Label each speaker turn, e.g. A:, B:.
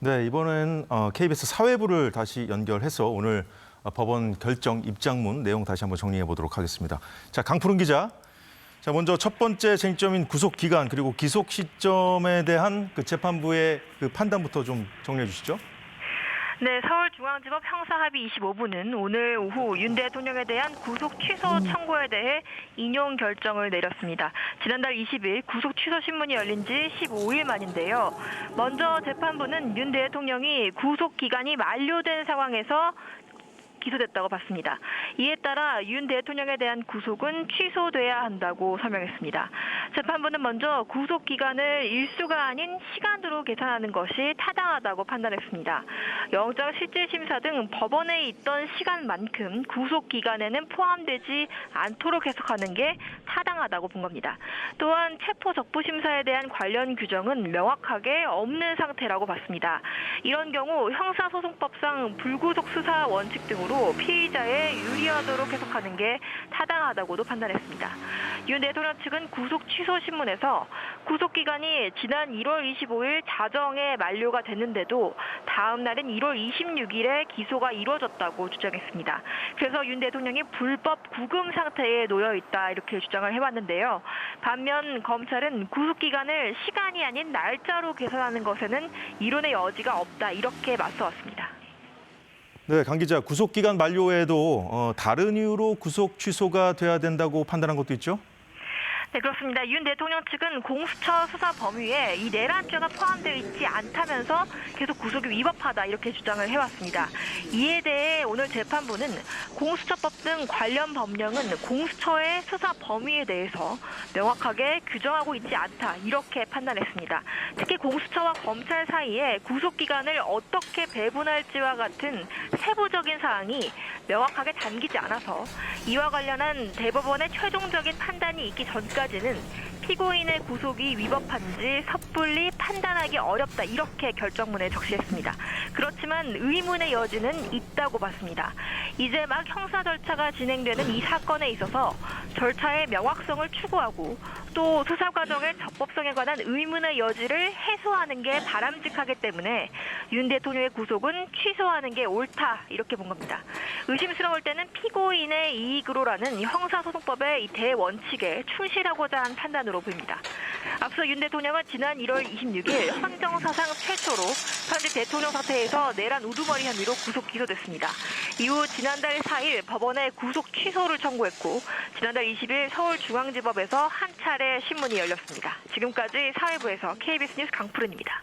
A: 네, 이번엔 KBS 사회부를 다시 연결해서 오늘 법원 결정 입장문 내용 다시 한번 정리해 보도록 하겠습니다. 자, 강푸른 기자. 자, 먼저 첫 번째 쟁점인 구속 기간 그리고 기속 시점에 대한 그 재판부의 그 판단부터 좀 정리해 주시죠.
B: 네, 서울중앙지법 형사합의 25부는 오늘 오후 윤 대통령에 대한 구속 취소 청구에 대해 인용 결정을 내렸습니다. 지난달 20일 구속 취소 신문이 열린 지 15일 만인데요. 먼저 재판부는 윤 대통령이 구속 기간이 만료된 상황에서 기소됐다고 봤습니다. 이에 따라 윤 대통령에 대한 구속은 취소돼야 한다고 설명했습니다. 재판부는 먼저 구속 기간을 일수가 아닌 시간으로 계산하는 것이 타당하다고 판단했습니다. 영장 실질심사 등 법원에 있던 시간만큼 구속 기간에는 포함되지 않도록 해석하는 게 타당하다고 본 겁니다. 또한 체포 적부 심사에 대한 관련 규정은 명확하게 없는 상태라고 봤습니다. 이런 경우 형사소송법상 불구속 수사 원칙 등으로 피의자에 유리하도록 해석하는 게 타당하다고도 판단했습니다. 윤 대통령 측은 구속 취소 신문에서 구속 기간이 지난 1월 25일 자정에 만료가 됐는데도 다음 날인 1월 26일에 기소가 이루어졌다고 주장했습니다. 그래서 윤 대통령이 불법 구금 상태에 놓여 있다 이렇게 주장을 해왔는데요. 반면 검찰은 구속 기간을 시간이 아닌 날짜로 계산하는 것에는 이론의 여지가 없다 이렇게 맞서왔습니다.
A: 네, 강 기자, 구속 기간 만료에도 다른 이유로 구속 취소가 돼야 된다고 판단한 것도 있죠?
B: 네, 그렇습니다. 윤 대통령 측은 공수처 수사 범위에 이 내란죄가 포함되어 있지 않다면서 계속 구속이 위법하다 이렇게 주장을 해왔습니다. 이에 대해 오늘 재판부는 공수처법 등 관련 법령은 공수처의 수사 범위에 대해서 명확하게 규정하고 있지 않다 이렇게 판단했습니다. 특히 공수처와 검찰 사이에 구속기간을 어떻게 배분할지와 같은 세부적인 사항이 명확하게 담기지 않아서 이와 관련한 대법원의 최종적인 판단이 있기 전까지는 피고인의 구속이 위법한지 섣불리 판단하기 어렵다 이렇게 결정문에 적시했습니다. 그렇지만 의문의 여지는 있다고 봤습니다. 이제 막 형사 절차가 진행되는 이 사건에 있어서 절차의 명확성을 추구하고 또 수사 과정의 적법성에 관한 의문의 여지를 해소하는 게 바람직하기 때문에 윤 대통령의 구속은 취소하는 게 옳다 이렇게 본 겁니다. 의심스러울 때는 피고인의 이익으로라는 형사소송법의 이 대원칙에 충실하고자 한 판단으로 보입니다. 앞서 윤 대통령은 지난 1월 26일 헌정사상 최초로 현직 대통령 사퇴에서 내란 우두머리 혐의로 구속 기소됐습니다. 이후 지난달 4일 법원에 구속 취소를 청구했고 지난달 20일 서울중앙지법에서 한 차례 신문이 열렸습니다. 지금까지 사회부에서 KBS 뉴스 강푸른입니다.